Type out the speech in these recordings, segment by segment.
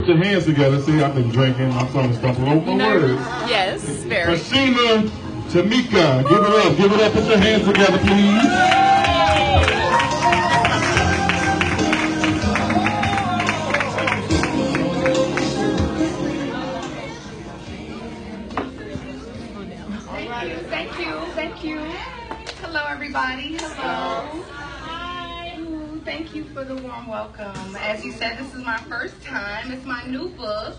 Put your hands together. See, I've been drinking. I'm starting to stumble over my words. Yes, very. Ashima, Tamika, give it up. Give it up. Put your hands together, please. Thank you. Hello, everybody. Hello. Hi. Thank you for the warm welcome. As you said, this is my first time. It's my new book.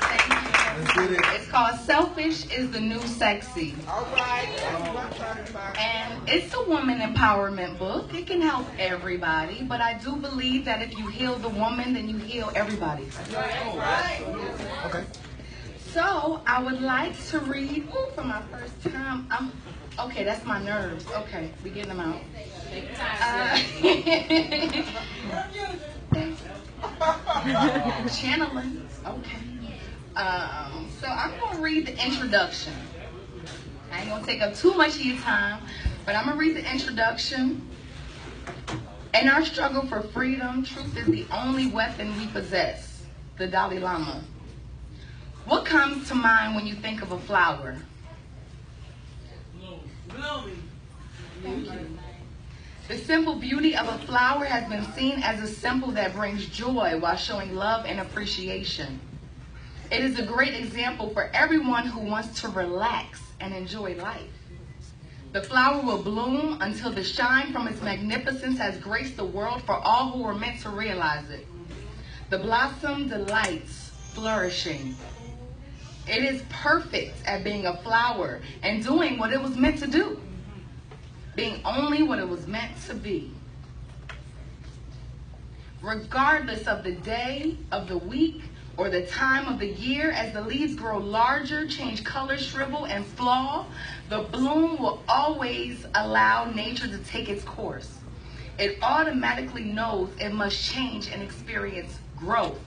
Thank you. It's called Selfish is the New Sexy. And it's a woman empowerment book. It can help everybody, but I do believe that if you heal the woman, then you heal everybody. Okay. So I would like to read for my first time. Okay, that's my nerves. Okay, we getting them out. Channeling. Okay. So I'm gonna read the introduction. I ain't gonna take up too much of your time, but I'm gonna read the introduction. In our struggle for freedom, truth is the only weapon we possess. The Dalai Lama. What comes to mind when you think of a flower? Thank you. The simple beauty of a flower has been seen as a symbol that brings joy while showing love and appreciation. It is a great example for everyone who wants to relax and enjoy life. The flower will bloom until the shine from its magnificence has graced the world for all who were meant to realize it. The blossom delights, flourishing. It is perfect at being a flower and doing what it was meant to do. Being only what it was meant to be. Regardless of the day, of the week, or the time of the year, as the leaves grow larger, change color, shrivel, and flaw, the bloom will always allow nature to take its course. It automatically knows it must change and experience growth.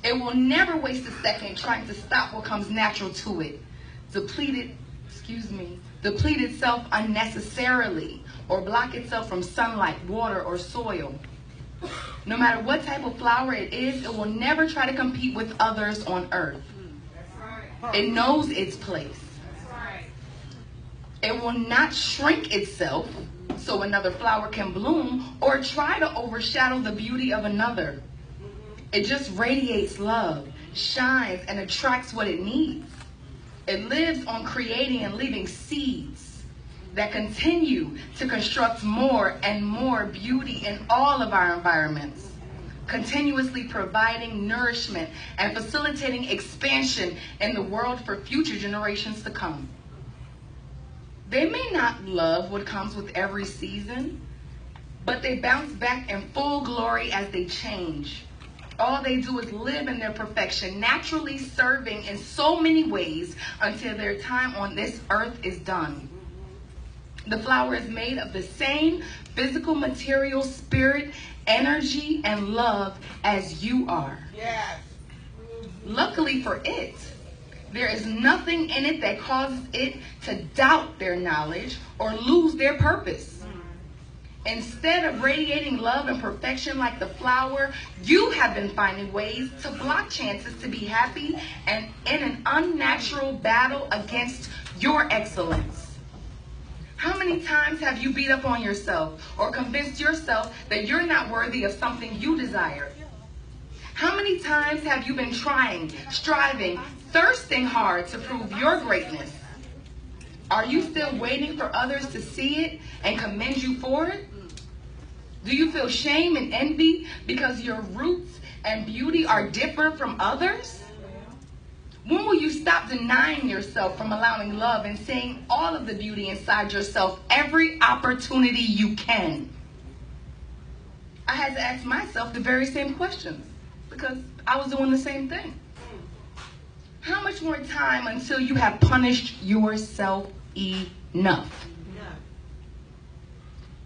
It will never waste a second trying to stop what comes natural to it. Deplete itself unnecessarily, or block itself from sunlight, water, or soil. No matter what type of flower it is, it will never try to compete with others on earth. It knows its place. It will not shrink itself so another flower can bloom or try to overshadow the beauty of another. It just radiates love, shines, and attracts what it needs. It lives on creating and leaving seeds that continue to construct more and more beauty in all of our environments, continuously providing nourishment and facilitating expansion in the world for future generations to come. They may not love what comes with every season, but they bounce back in full glory as they change. All they do is live in their perfection, naturally serving in so many ways until their time on this earth is done. The flower is made of the same physical material, spirit, energy, and love as you are. Yes. Luckily for it, there is nothing in it that causes it to doubt their knowledge or lose their purpose. Instead of radiating love and perfection like the flower, you have been finding ways to block chances to be happy and in an unnatural battle against your excellence. How many times have you beat up on yourself or convinced yourself that you're not worthy of something you desire? How many times have you been trying, striving, thirsting hard to prove your greatness? Are you still waiting for others to see it and commend you for it? Do you feel shame and envy because your roots and beauty are different from others? When will you stop denying yourself from allowing love and seeing all of the beauty inside yourself every opportunity you can? I had to ask myself the very same questions because I was doing the same thing. How much more time until you have punished yourself enough?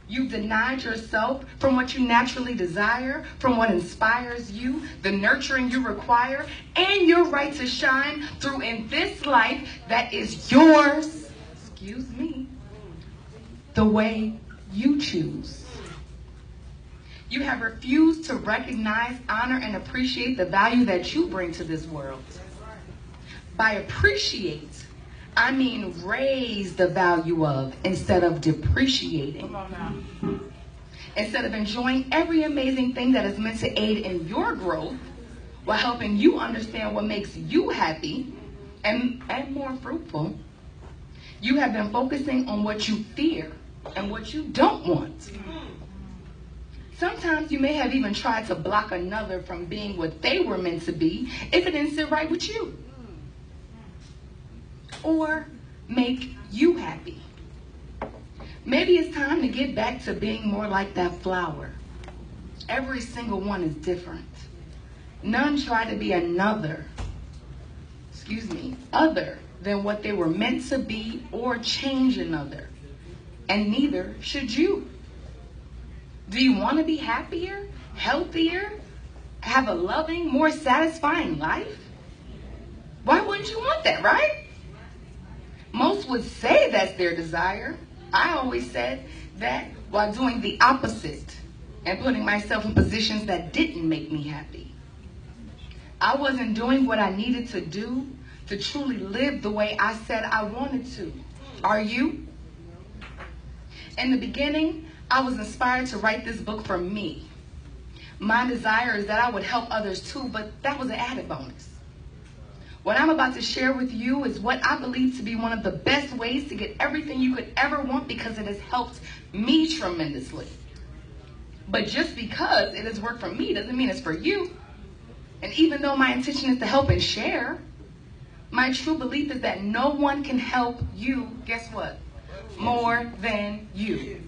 You've denied yourself from what you naturally desire, from what inspires you, the nurturing you require, and your right to shine through in this life that is yours, the way you choose. You have refused to recognize, honor, and appreciate the value that you bring to this world. By appreciate, I mean raise the value of instead of depreciating. Come on now. Instead of enjoying every amazing thing that is meant to aid in your growth while helping you understand what makes you happy and more fruitful, you have been focusing on what you fear and what you don't want. Sometimes you may have even tried to block another from being what they were meant to be if it didn't sit right with you. Or make you happy. Maybe it's time to get back to being more like that flower. Every single one is different. None try to be other than what they were meant to be or change another. And neither should you. Do you want to be happier, healthier, have a loving, more satisfying life? Why wouldn't you want that, right? Most would say that's their desire. I always said that while doing the opposite and putting myself in positions that didn't make me happy. I wasn't doing what I needed to do to truly live the way I said I wanted to. Are you? In the beginning, I was inspired to write this book for me. My desire is that I would help others too, but that was an added bonus. What I'm about to share with you is what I believe to be one of the best ways to get everything you could ever want because it has helped me tremendously. But just because it has worked for me doesn't mean it's for you. And even though my intention is to help and share, my true belief is that no one can help you, guess what? More than you.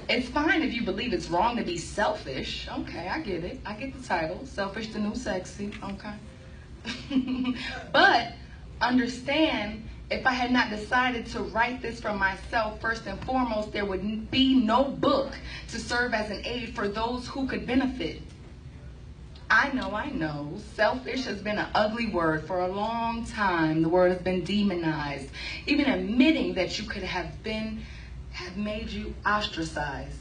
It's fine if you believe it's wrong to be selfish. Okay, I get it. I get the title. Selfish the new sexy. Okay. But understand, if I had not decided to write this for myself, first and foremost, there would be no book to serve as an aid for those who could benefit. I know, selfish has been an ugly word for a long time. The word has been demonized. Even admitting that you could have made you ostracized.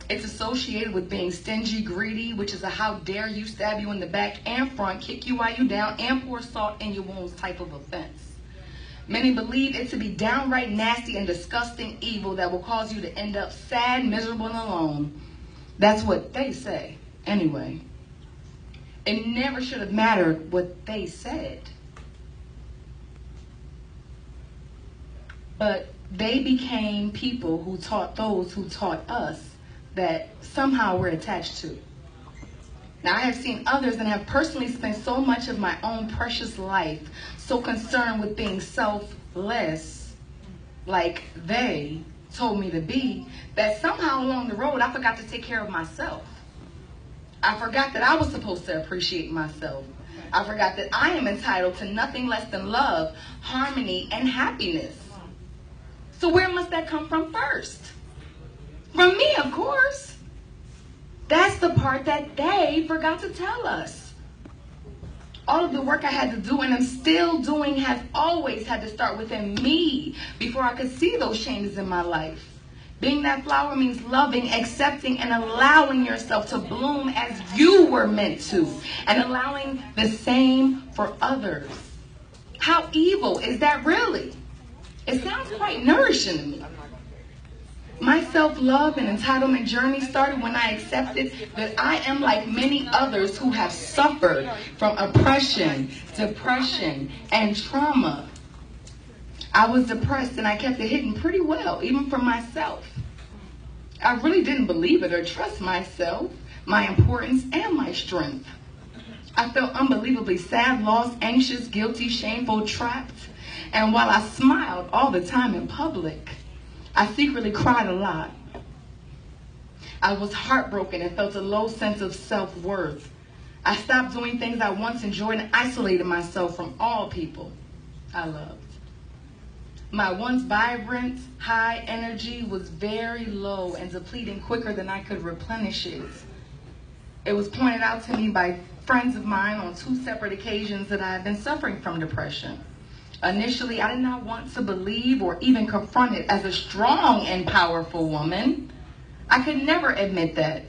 It's associated with being stingy, greedy, which is a how dare you, stab you in the back and front, kick you while you down, and pour salt in your wounds type of offense. Many believe it to be downright nasty and disgusting evil that will cause you to end up sad, miserable, and alone. That's what they say. Anyway, it never should have mattered what they said. But they became people who taught those who taught us that somehow we're attached to. Now, I have seen others and have personally spent so much of my own precious life so concerned with being selfless, like they told me to be, that somehow along the road I forgot to take care of myself. I forgot that I was supposed to appreciate myself. I forgot that I am entitled to nothing less than love, harmony, and happiness. So where must that come from first? From me, of course. That's the part that they forgot to tell us. All of the work I had to do and I'm still doing has always had to start within me before I could see those changes in my life. Being that flower means loving, accepting, and allowing yourself to bloom as you were meant to, and allowing the same for others. How evil is that really? It sounds quite nourishing to me. My self-love and entitlement journey started when I accepted that I am like many others who have suffered from oppression, depression, and trauma. I was depressed and I kept it hidden pretty well, even from myself. I really didn't believe it or trust myself, my importance, and my strength. I felt unbelievably sad, lost, anxious, guilty, shameful, trapped. And while I smiled all the time in public, I secretly cried a lot. I was heartbroken and felt a low sense of self-worth. I stopped doing things I once enjoyed and isolated myself from all people I loved. My once vibrant, high energy was very low and depleting quicker than I could replenish it. It was pointed out to me by friends of mine on 2 separate occasions that I had been suffering from depression. Initially, I did not want to believe or even confront it as a strong and powerful woman. I could never admit that.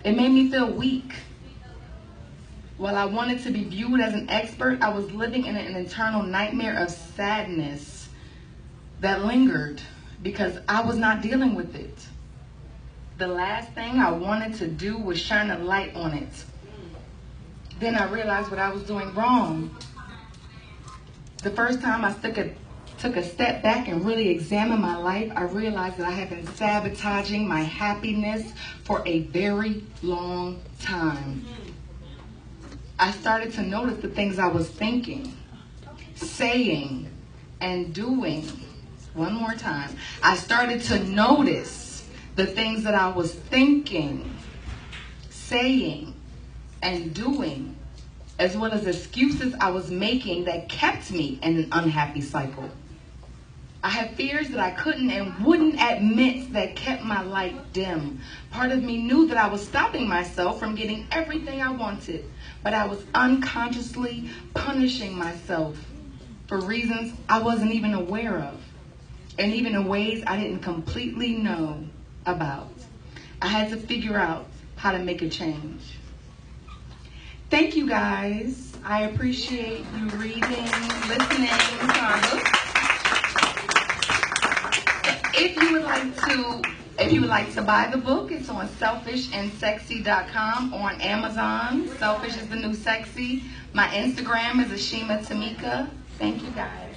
It made me feel weak. While I wanted to be viewed as an expert, I was living in an internal nightmare of sadness that lingered because I was not dealing with it. The last thing I wanted to do was shine a light on it. Then I realized what I was doing wrong. The first time I took a step back and really examined my life, I realized that I had been sabotaging my happiness for a very long time. I started to notice the things I was thinking, saying, and doing. One more time. I started to notice the things that I was thinking, saying, and doing, as well as excuses I was making that kept me in an unhappy cycle. I had fears that I couldn't and wouldn't admit that kept my light dim. Part of me knew that I was stopping myself from getting everything I wanted, but I was unconsciously punishing myself for reasons I wasn't even aware of, and even in ways I didn't completely know about. I had to figure out how to make a change. Thank you guys. I appreciate you reading, listening to our book. If you would like to buy the book, it's on selfishandsexy.com, on Amazon. Selfish is the new sexy. My Instagram is Ashima Tamika. Thank you guys.